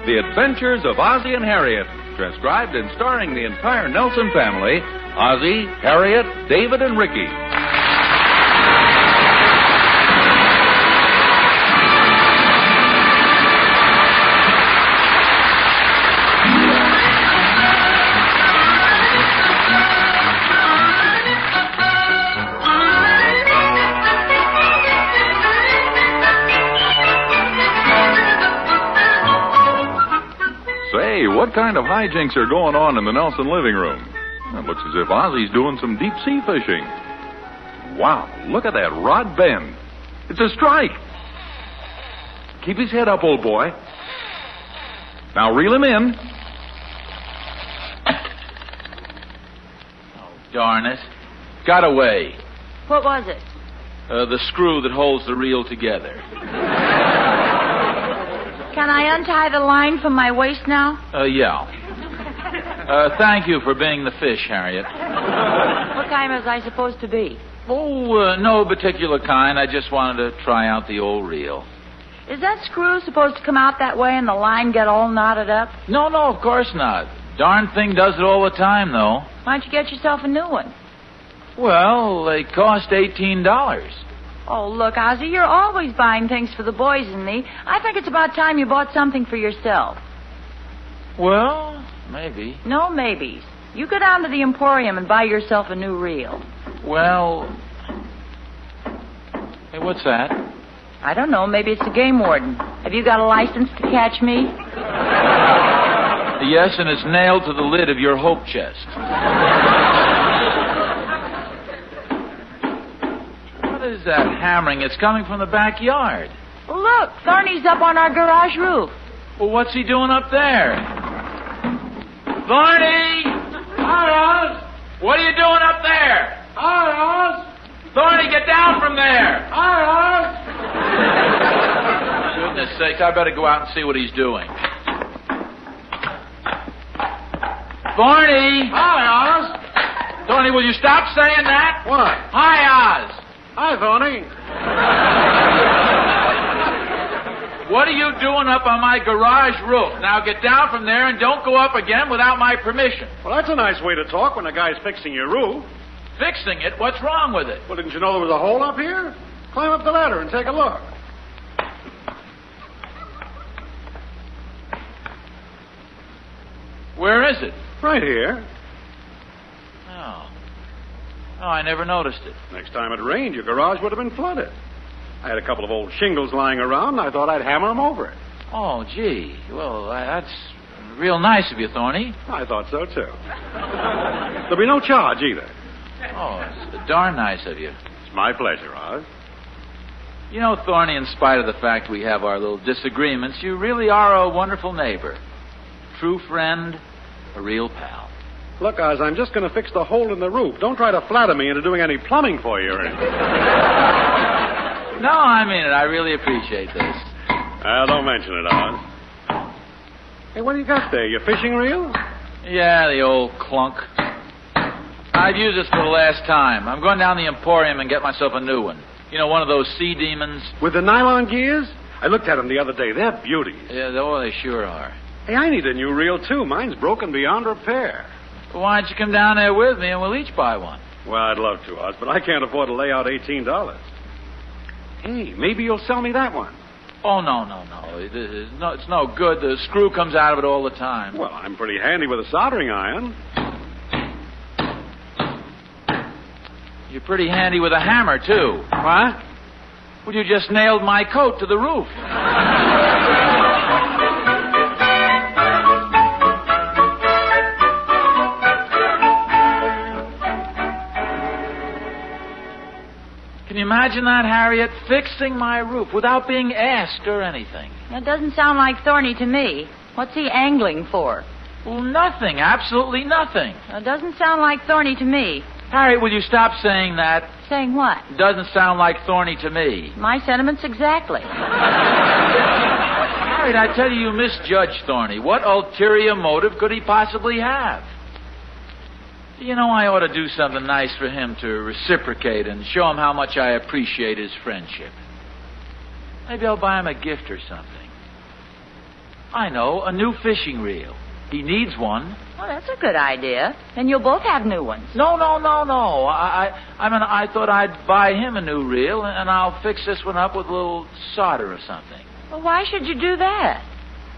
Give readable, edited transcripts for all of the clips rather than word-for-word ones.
The Adventures of Ozzie and Harriet, transcribed and starring the entire Nelson family, Ozzie, Harriet, David, and Ricky. Say, what kind of hijinks are going on in the Nelson living room? It looks as if Ozzie's doing some deep sea fishing. Wow, look at that rod bend. It's a strike. Keep his head up, old boy. Now reel him in. Oh, darn it. Got away. What was it? The screw that holds the reel together. Can I untie the line from my waist now? Yeah. Thank you for being the fish, Harriet. What kind was I supposed to be? Oh, no particular kind. I just wanted to try out the old reel. Is that screw supposed to come out that way and the line get all knotted up? No, of course not. Darn thing does it all the time, though. Why don't you get yourself a new one? Well, they cost $18. Oh, look, Ozzie, you're always buying things for the boys and me. I think it's about time you bought something for yourself. Well, maybe. No maybes. You go down to the Emporium and buy yourself a new reel. Well... Hey, what's that? I don't know. Maybe it's the game warden. Have you got a license to catch me? Yes, and it's nailed to the lid of your hope chest. What is that hammering? It's coming from the backyard. Look, Thorny's up on our garage roof. Well, what's he doing up there? Thorny! Hi, Oz. What are you doing up there? Hi, Oz. Thorny, get down from there! Hi, Oz. Goodness sakes, I better go out and see what he's doing. Thorny! Hi, Oz. Thorny, will you stop saying that? What? Hi, Oz! Hi, Thorny. What are you doing up on my garage roof? Now get down from there and don't go up again without my permission. Well, that's a nice way to talk when a guy's fixing your roof. Fixing it? What's wrong with it? Well, didn't you know there was a hole up here? Climb up the ladder and take a look. Where is it? Right here. Oh, I never noticed it. Next time it rained, your garage would have been flooded. I had a couple of old shingles lying around, and I thought I'd hammer them over it. Oh, gee. Well, that's real nice of you, Thorny. I thought so, too. There'll be no charge, either. Oh, it's darn nice of you. It's my pleasure, Oz. You know, Thorny, in spite of the fact we have our little disagreements, you really are a wonderful neighbor. True friend, a real pal. Look, Oz, I'm just going to fix the hole in the roof. Don't try to flatter me into doing any plumbing for you or anything. No, I mean it. I really appreciate this. Don't mention it, Oz. Hey, what do you got there? Your fishing reel? Yeah, the old clunk. I've used this for the last time. I'm going down the Emporium and get myself a new one. You know, one of those sea demons. With the nylon gears? I looked at them the other day. They're beauties. Yeah, they sure are. Hey, I need a new reel, too. Mine's broken beyond repair. Well, why don't you come down there with me and we'll each buy one? Well, I'd love to, Oz, but I can't afford to lay out $18. Hey, maybe you'll sell me that one. Oh, no. It's no good. The screw comes out of it all the time. Well, I'm pretty handy with a soldering iron. You're pretty handy with a hammer, too. What? Well, you just nailed my coat to the roof. Can you imagine that, Harriet? Fixing my roof without being asked or anything. That doesn't sound like Thorny to me. What's he angling for? Well, nothing. Absolutely nothing. That doesn't sound like Thorny to me. Harriet, will you stop saying that? Saying what? Doesn't sound like Thorny to me. My sentiments exactly. Harriet, I tell you misjudge Thorny. What ulterior motive could he possibly have? You know, I ought to do something nice for him to reciprocate and show him how much I appreciate his friendship. Maybe I'll buy him a gift or something. I know, a new fishing reel. He needs one. Well, that's a good idea. Then you'll both have new ones. No. I thought I'd buy him a new reel, and I'll fix this one up with a little solder or something. Well, why should you do that?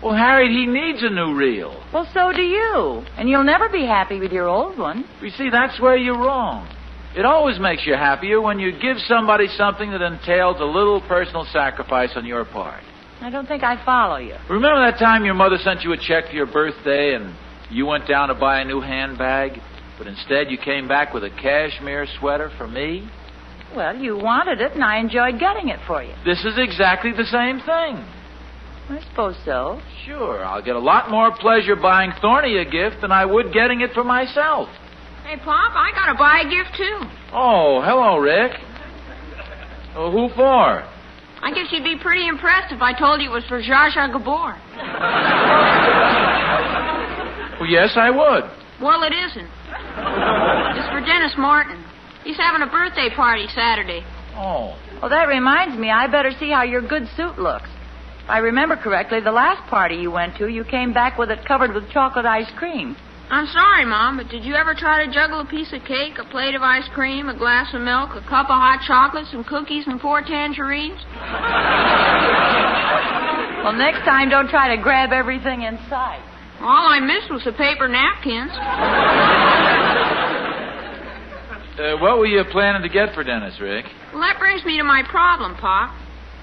Well, Harriet, he needs a new reel. Well, so do you. And you'll never be happy with your old one. You see, that's where you're wrong. It always makes you happier when you give somebody something that entails a little personal sacrifice on your part. I don't think I follow you. Remember that time your mother sent you a check for your birthday and you went down to buy a new handbag, but instead you came back with a cashmere sweater for me? Well, you wanted it, and I enjoyed getting it for you. This is exactly the same thing. I suppose so. Sure, I'll get a lot more pleasure buying Thorny a gift than I would getting it for myself. Hey, Pop, I gotta buy a gift, too. Oh, hello, Rick. Oh, who for? I guess you'd be pretty impressed if I told you it was for Zsa Zsa Gabor. Well, yes, I would. Well, it isn't. It's for Dennis Martin. He's having a birthday party Saturday. Oh. Well, that reminds me, I better see how your good suit looks. If I remember correctly, the last party you went to, you came back with it covered with chocolate ice cream. I'm sorry, Mom, but did you ever try to juggle a piece of cake, a plate of ice cream, a glass of milk, a cup of hot chocolate, some cookies, and 4 tangerines? Well, next time, don't try to grab everything in sight. All I missed was the paper napkins. What were you planning to get for Dennis, Rick? Well, that brings me to my problem, Pop.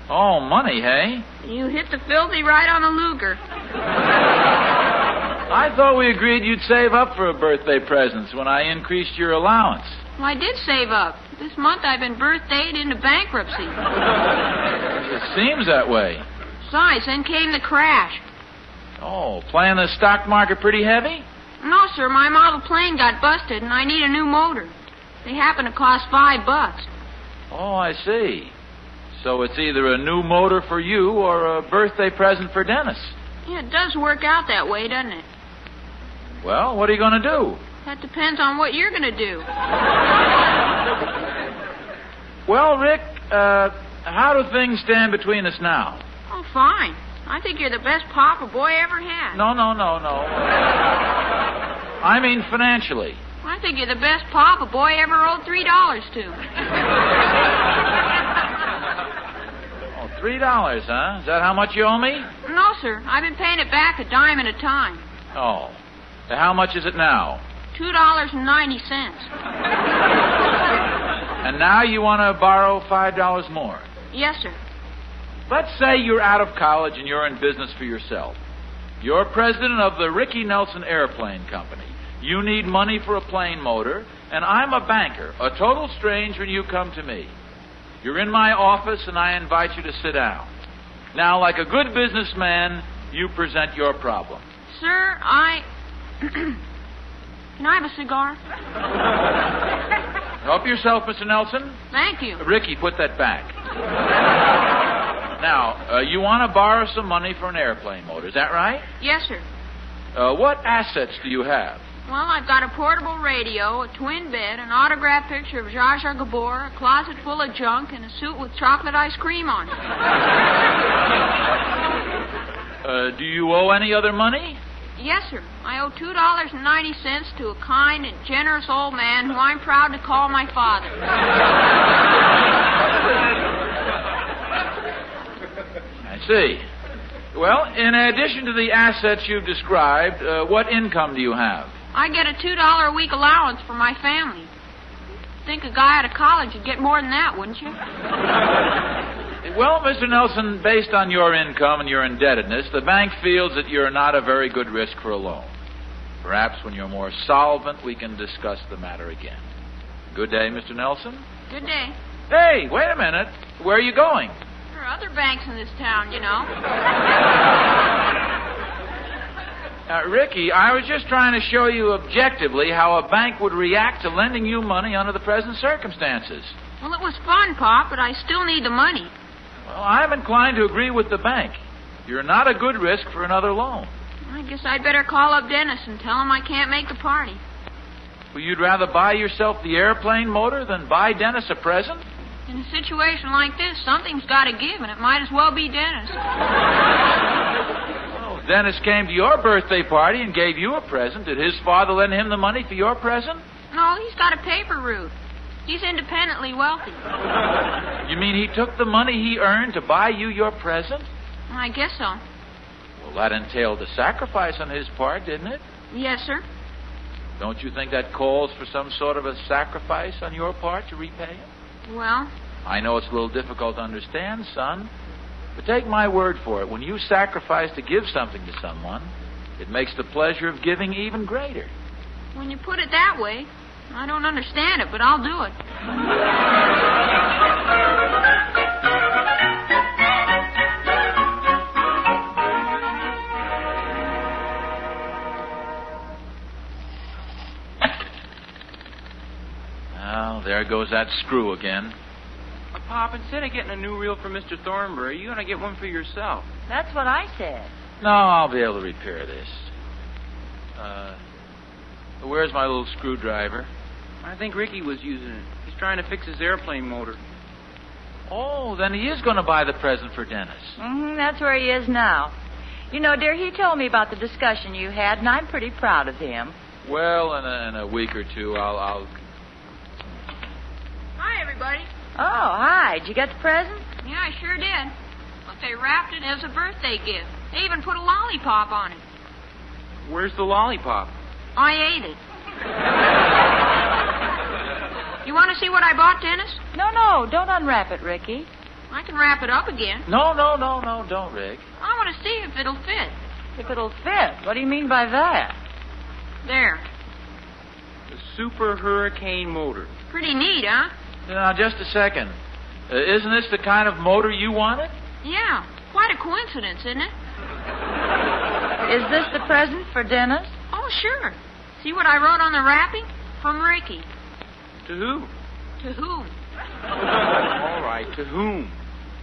Oh, money, hey? You hit the filthy right on the Luger. I thought we agreed you'd save up for a birthday presents when I increased your allowance. Well, I did save up. This month I've been birthdayed into bankruptcy. It seems that way. Besides, then came the crash. Oh, playing the stock market pretty heavy? No, sir, my model plane got busted and I need a new motor. They happen to cost $5. Oh, I see. So it's either a new motor for you or a birthday present for Dennis. Yeah, it does work out that way, doesn't it? Well, what are you going to do? That depends on what you're going to do. Well, Rick, how do things stand between us now? Oh, fine. I think you're the best pop a boy ever had. No. I mean financially. I think you're the best pop a boy ever owed $3 to. Oh, $3, huh? Is that how much you owe me? No, sir. I've been paying it back a dime at a time. Oh. How much is it now? $2.90. And now you want to borrow $5 more? Yes, sir. Let's say you're out of college and you're in business for yourself. You're president of the Ricky Nelson Airplane Company. You need money for a plane motor, and I'm a banker, a total stranger, and you come to me. You're in my office, and I invite you to sit down. Now, like a good businessman, you present your problem. Sir, Can I have a cigar? Help yourself, Mr. Nelson. Thank you. Ricky, put that back. Now, you want to borrow some money for an airplane motor, is that right? Yes, sir. What assets do you have? Well, I've got a portable radio, a twin bed, an autographed picture of Zsa Zsa Gabor, a closet full of junk, and a suit with chocolate ice cream on it. Do you owe any other money? Yes, sir. I owe $2.90 to a kind and generous old man who I'm proud to call my father. I see. Well, in addition to the assets you've described, what income do you have? I get a $2 a week allowance for my family. Think a guy out of college would get more than that, wouldn't you? Well, Mr. Nelson, based on your income and your indebtedness, the bank feels that you're not a very good risk for a loan. Perhaps when you're more solvent, we can discuss the matter again. Good day, Mr. Nelson. Good day. Hey, wait a minute. Where are you going? There are other banks in this town, you know. Ricky, I was just trying to show you objectively how a bank would react to lending you money under the present circumstances. Well, it was fun, Pop, but I still need the money. Well, I'm inclined to agree with the bank. You're not a good risk for another loan. I guess I'd better call up Dennis and tell him I can't make the party. Well, you'd rather buy yourself the airplane motor than buy Dennis a present? In a situation like this, something's got to give, and it might as well be Dennis. Oh, Dennis came to your birthday party and gave you a present, did his father lend him the money for your present? No, he's got a paper route. He's independently wealthy. You mean he took the money he earned to buy you your present? I guess so. Well, that entailed a sacrifice on his part, didn't it? Yes, sir. Don't you think that calls for some sort of a sacrifice on your part to repay him? Well, I know it's a little difficult to understand, son, but take my word for it. When you sacrifice to give something to someone, it makes the pleasure of giving even greater. when you put it that way, I don't understand it, but I'll do it. Well, there goes that screw again. Pop, instead of getting a new reel for Mr. Thornbury, you ought to get one for yourself. That's what I said. No, I'll be able to repair this. Where's my little screwdriver? I think Ricky was using it. He's trying to fix his airplane motor. Oh, then he is going to buy the present for Dennis. That's where he is now. You know, dear, he told me about the discussion you had, and I'm pretty proud of him. Well, in a week or two, I'll... Hi, everybody. Oh, hi. Did you get the present? Yeah, I sure did. Look, they wrapped it as a birthday gift. They even put a lollipop on it. Where's the lollipop? I ate it. You want to see what I bought, Dennis? No, don't unwrap it, Ricky. I can wrap it up again. No, don't, Rick. I want to see if it'll fit. If it'll fit. What do you mean by that? There. The Super Hurricane motor. Pretty neat, huh? Now, just a second. Isn't this the kind of motor you wanted? Yeah. Quite a coincidence, isn't it? Is this the present for Dennis? Oh, sure. See what I wrote on the wrapping? From Ricky. To who? To whom? All right, to whom?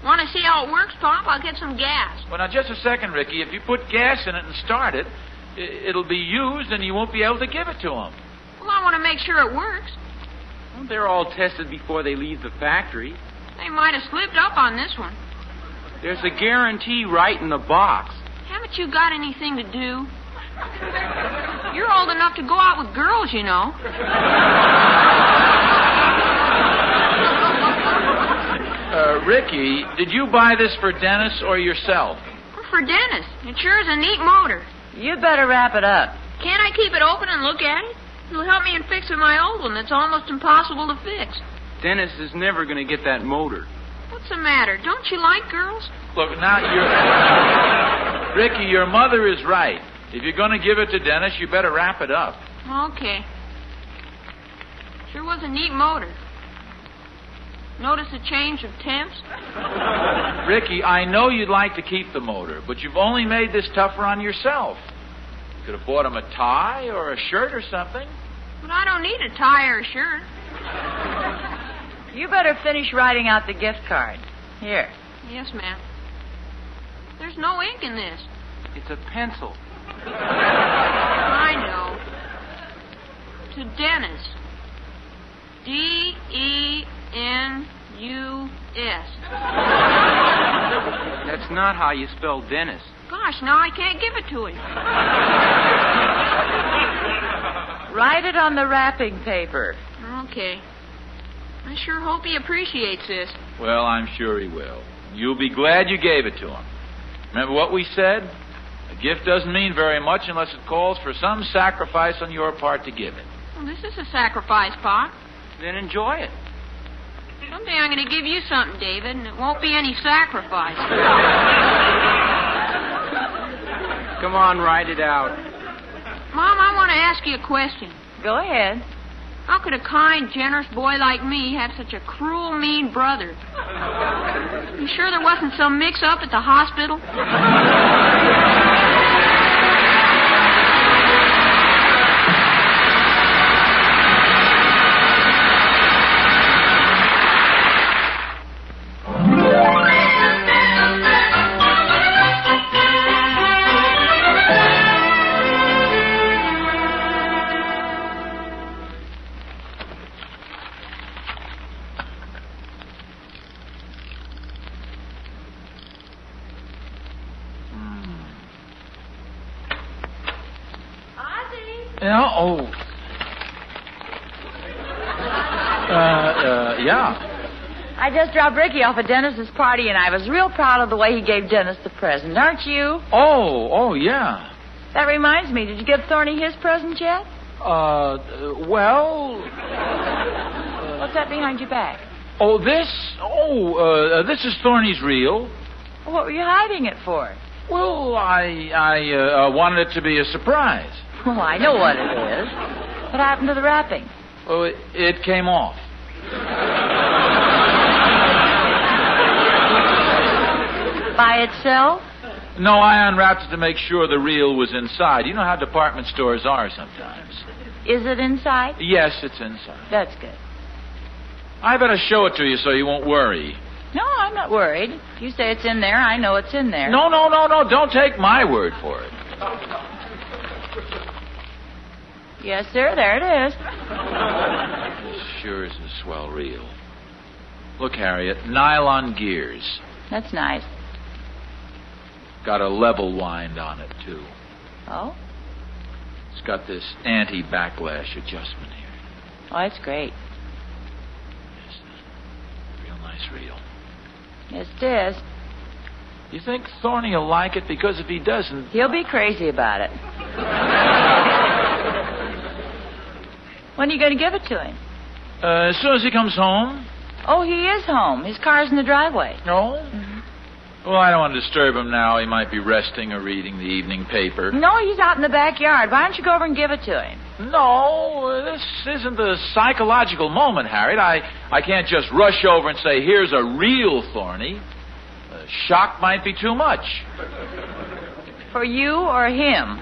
Want to see how it works, Pop? I'll get some gas. Well, now, just a second, Ricky. If you put gas in it and start it, it'll be used and you won't be able to give it to him. Well, I want to make sure it works. Well, they're all tested before they leave the factory. They might have slipped up on this one. There's a guarantee right in the box. Haven't you got anything to do? You're old enough to go out with girls, you know. Ricky, did you buy this for Dennis or yourself? Well, for Dennis. It sure is a neat motor. You'd better wrap it up. Can't I keep it open and look at it? It'll help me in fixing my old one that's almost impossible to fix. Dennis is never going to get that motor. What's the matter? Don't you like girls? Look, now, Ricky, your mother is right. If you're going to give it to Dennis, you better wrap it up. Okay. Sure was a neat motor. Notice a change of temps? Ricky, I know you'd like to keep the motor, but you've only made this tougher on yourself. You could have bought him a tie or a shirt or something. But I don't need a tie or a shirt. You better finish writing out the gift card. Here. Yes, ma'am. There's no ink in this. It's a pencil. I know. To Dennis. D-E-N-U-S. That's not how you spell Dennis. Gosh, now I can't give it to him. Write it on the wrapping paper. Okay. I sure hope he appreciates this. Well, I'm sure he will. You'll be glad you gave it to him. Remember what we said? A gift doesn't mean very much unless it calls for some sacrifice on your part to give it. Well, this is a sacrifice, Pop. Then enjoy it. Someday I'm going to give you something, David, and it won't be any sacrifice. Come on, write it out. Mom, I want to ask you a question. Go ahead. How could a kind, generous boy like me have such a cruel, mean brother? You sure there wasn't some mix-up at the hospital? Yeah. I just dropped Ricky off at Dennis's party, and I was real proud of the way he gave Dennis the present. Aren't you? Oh, yeah. That reminds me, did you give Thorny his present yet? Well... What's that behind your back? Oh, this? This is Thorny's reel. What were you hiding it for? Well, I wanted it to be a surprise. Well, I know what it is. What happened to the wrapping? Oh, it came off. By itself? No, I unwrapped it to make sure the reel was inside. You know how department stores are sometimes. Is it inside? Yes, it's inside. That's good. I better show it to you so you won't worry. No, I'm not worried. If you say it's in there, I know it's in there. No. Don't take my word for it. Yes, sir, there it is. Sure is a swell reel. Look, Harriet, nylon gears. That's nice. Got a level wind on it, too. Oh? It's got this anti-backlash adjustment here. Oh, that's great. Yes, real nice reel. Yes, it is. You think Thorny will like it? Because if he doesn't... He'll be crazy about it. When are you going to give it to him? As soon as he comes home. Oh, he is home. His car's in the driveway. No? Mm-hmm. Well, I don't want to disturb him now. He might be resting or reading the evening paper. No, he's out in the backyard. Why don't you go over and give it to him? No, this isn't the psychological moment, Harriet. I can't just rush over and say, here's a real Thorny. Shock might be too much. For you or him?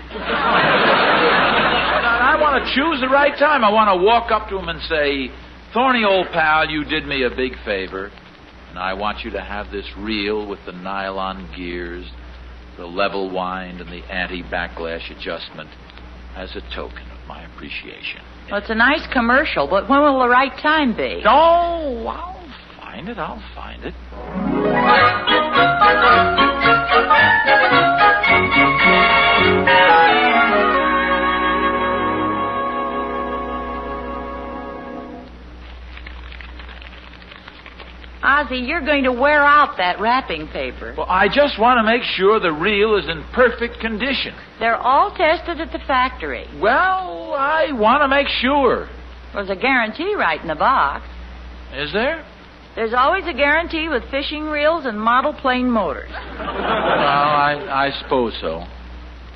I want to choose the right time. I want to walk up to him and say, Thorny, old pal, you did me a big favor. And I want you to have this reel with the nylon gears, the level wind, and the anti-backlash adjustment as a token of my appreciation. Well, it's a nice commercial, but when will the right time be? Oh, I'll find it. Ozzie, you're going to wear out that wrapping paper. Well, I just want to make sure the reel is in perfect condition. They're all tested at the factory. Well, I want to make sure. There's a guarantee right in the box. Is there? There's always a guarantee with fishing reels and model plane motors. Well, I suppose so.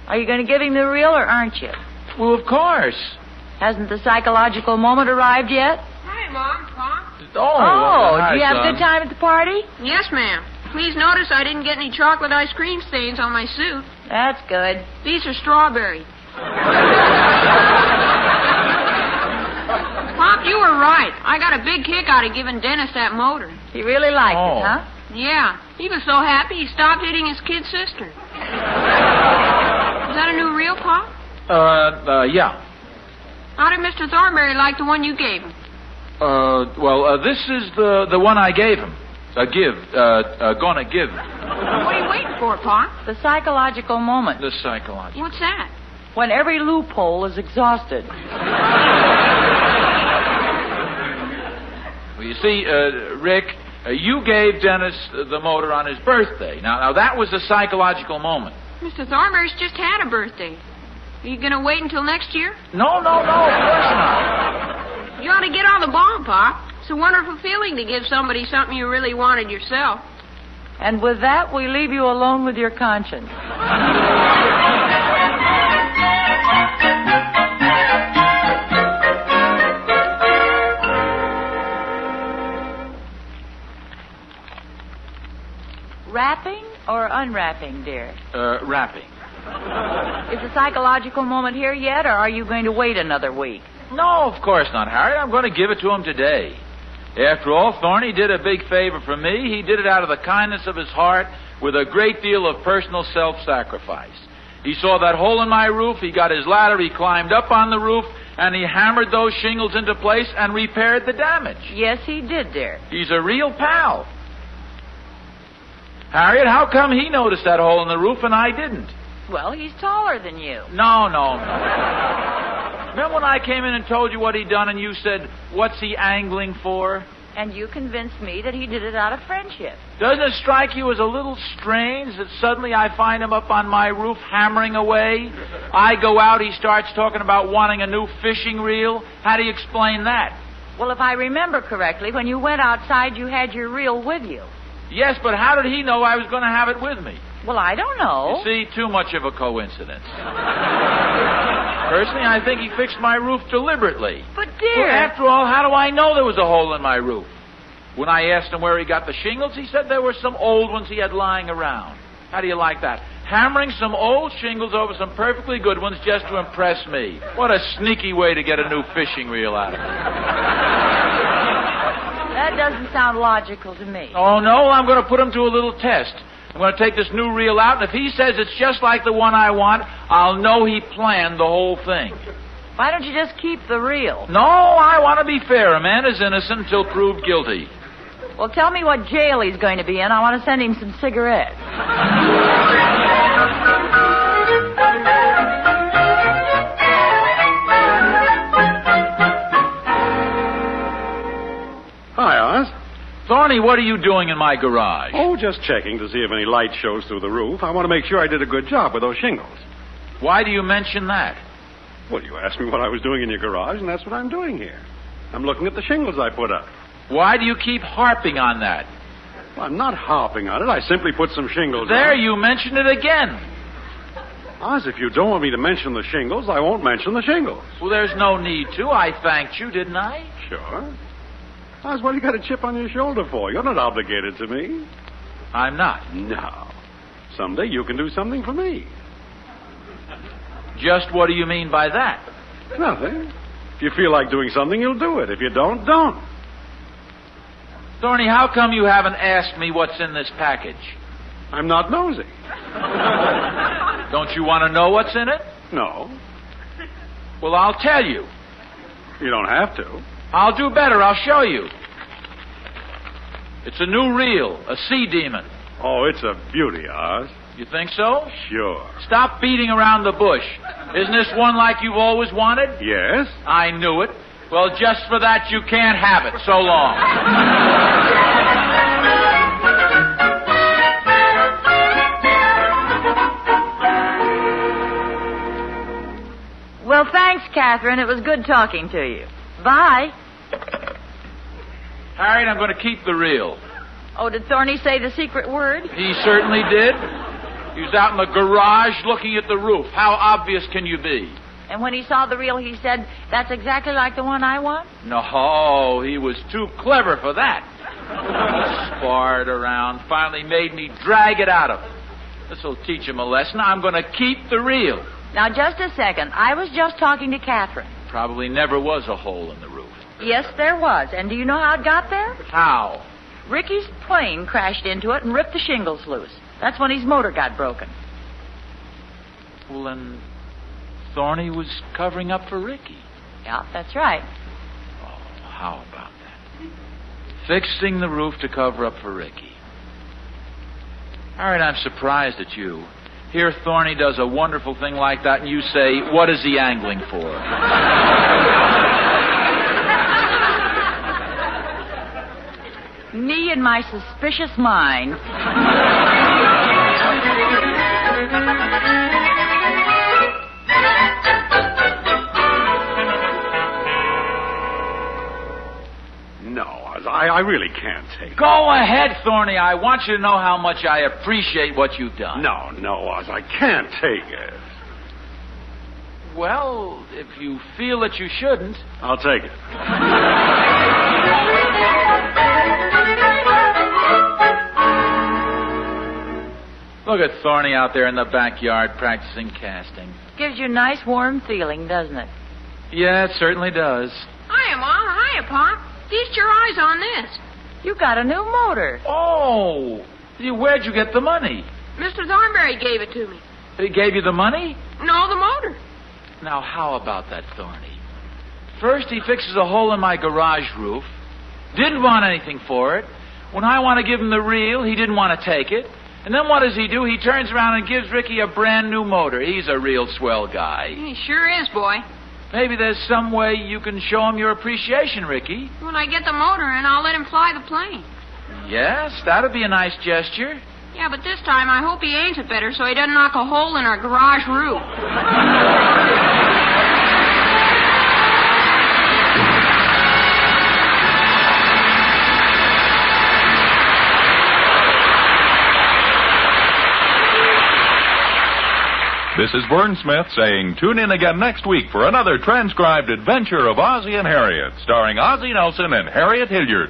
Are you going to give him the reel or aren't you? Well, of course. Hasn't the psychological moment arrived yet? Hi, Mom, Pop. Oh, hi, did you have son. a good time at the party? Yes, ma'am. Please notice I didn't get any chocolate ice cream stains on my suit. That's good. These are strawberry. Pop, you were right. I got a big kick out of giving Dennis that motor. He really liked it, huh? Yeah. He was so happy he stopped hitting his kid sister. Is that a new reel, Pop? Yeah. How did Mr. Thornberry like the one you gave him? This is the one I gave him. Gonna give. What are you waiting for, Pop? The psychological moment. The psychological. What's that? When every loophole is exhausted. Well, you see, Rick, you gave Dennis the motor on his birthday. Now that was the psychological moment. Mr. Thornberry's just had a birthday. Are you going to wait until next year? No, of course not. You ought to get on the ball, Pop. It's a wonderful feeling to give somebody something you really wanted yourself. And with that, we leave you alone with your conscience. Wrapping or unwrapping, dear? Wrapping. Is the psychological moment here yet, or are you going to wait another week? No, of course not, Harry. I'm going to give it to him today. After all, Thorny did a big favor for me. He did it out of the kindness of his heart with a great deal of personal self-sacrifice. He saw that hole in my roof. He got his ladder. He climbed up on the roof, and he hammered those shingles into place and repaired the damage. Yes, he did, dear. He's a real pal. Harriet, how come he noticed that hole in the roof and I didn't? Well, he's taller than you. No. Remember when I came in and told you what he'd done and you said, what's he angling for? And you convinced me that he did it out of friendship. Doesn't it strike you as a little strange that suddenly I find him up on my roof hammering away? I go out, he starts talking about wanting a new fishing reel. How do you explain that? Well, if I remember correctly, when you went outside, you had your reel with you. Yes, but how did he know I was going to have it with me? Well, I don't know. You see, too much of a coincidence. Personally, I think he fixed my roof deliberately. But, dear... Well, after all, how do I know there was a hole in my roof? When I asked him where he got the shingles, he said there were some old ones he had lying around. How do you like that? Hammering some old shingles over some perfectly good ones just to impress me. What a sneaky way to get a new fishing reel out of me. That doesn't sound logical to me. Oh, no, I'm going to put him to a little test. I'm going to take this new reel out, and if he says it's just like the one I want, I'll know he planned the whole thing. Why don't you just keep the reel? No, I want to be fair. A man is innocent until proved guilty. Well, tell me what jail he's going to be in. I want to send him some cigarettes. Hi, Oz. Thorny, what are you doing in my garage? Oh, just checking to see if any light shows through the roof. I want to make sure I did a good job with those shingles. Why do you mention that? Well, you asked me what I was doing in your garage, and that's what I'm doing here. I'm looking at the shingles I put up. Why do you keep harping on that? Well, I'm not harping on it. I simply put some shingles There, on. you mentioned it again. Oz, if you don't want me to mention the shingles, I won't mention the shingles. Well, there's no need to. I thanked you, didn't I? Sure. Oz, what do you got a chip on your shoulder for? You're not obligated to me. I'm not. No. Someday you can do something for me. Just what do you mean by that? Nothing. If you feel like doing something, you'll do it. If you don't, don't. Thorny, how come you haven't asked me what's in this package? I'm not nosy. Don't you want to know what's in it? No. Well, I'll tell you. You don't have to. I'll do better. I'll show you. It's a new reel, a sea demon. Oh, it's a beauty, Oz. You think so? Sure. Stop beating around the bush. Isn't this one like you've always wanted? Yes? I knew it. Well, just for that, you can't have it. So long. Well, thanks, Catherine. It was good talking to you. Bye. Harriet, I'm going to keep the reel. Oh, did Thorny say the secret word? He certainly did. He was out in the garage looking at the roof. How obvious can you be? And when he saw the reel, he said, that's exactly like the one I want? No, he was too clever for that. He sparred around, finally made me drag it out of him. This'll teach him a lesson. I'm going to keep the reel. Now, just a second. I was just talking to Catherine. Probably never was a hole in the roof. Yes, there was. And do you know how it got there? How? Ricky's plane crashed into it and ripped the shingles loose. That's when his motor got broken. Well, then Thorny was covering up for Ricky. Yeah, that's right. Oh, how about that? Fixing the roof to cover up for Ricky. All right, I'm surprised at you. Here Thorny does a wonderful thing like that, and you say, what is he angling for? Me and my suspicious mind. No, Oz, I really can't take it. Go ahead, Thorny. I want you to know how much I appreciate what you've done. No, Oz, I can't take it. Well, if you feel that you shouldn't. I'll take it. Look at Thorny out there in the backyard practicing casting. Gives you a nice warm feeling, doesn't it? Yeah, it certainly does. Hiya, Mom. Hiya, Pop. Feast your eyes on this. You got a new motor. Oh, where'd you get the money? Mr. Thornberry gave it to me. He gave you the money? No, the motor. Now, how about that, Thorny? First, he fixes a hole in my garage roof. Didn't want anything for it. When I want to give him the reel, he didn't want to take it. And then what does he do? He turns around and gives Ricky a brand new motor. He's a real swell guy. He sure is, boy. Maybe there's some way you can show him your appreciation, Ricky. When I get the motor in, I'll let him fly the plane. Yes, that'd be a nice gesture. Yeah, but this time I hope he aims it better so he doesn't knock a hole in our garage roof. This is Vern Smith saying tune in again next week for another transcribed adventure of Ozzie and Harriet, starring Ozzie Nelson and Harriet Hilliard.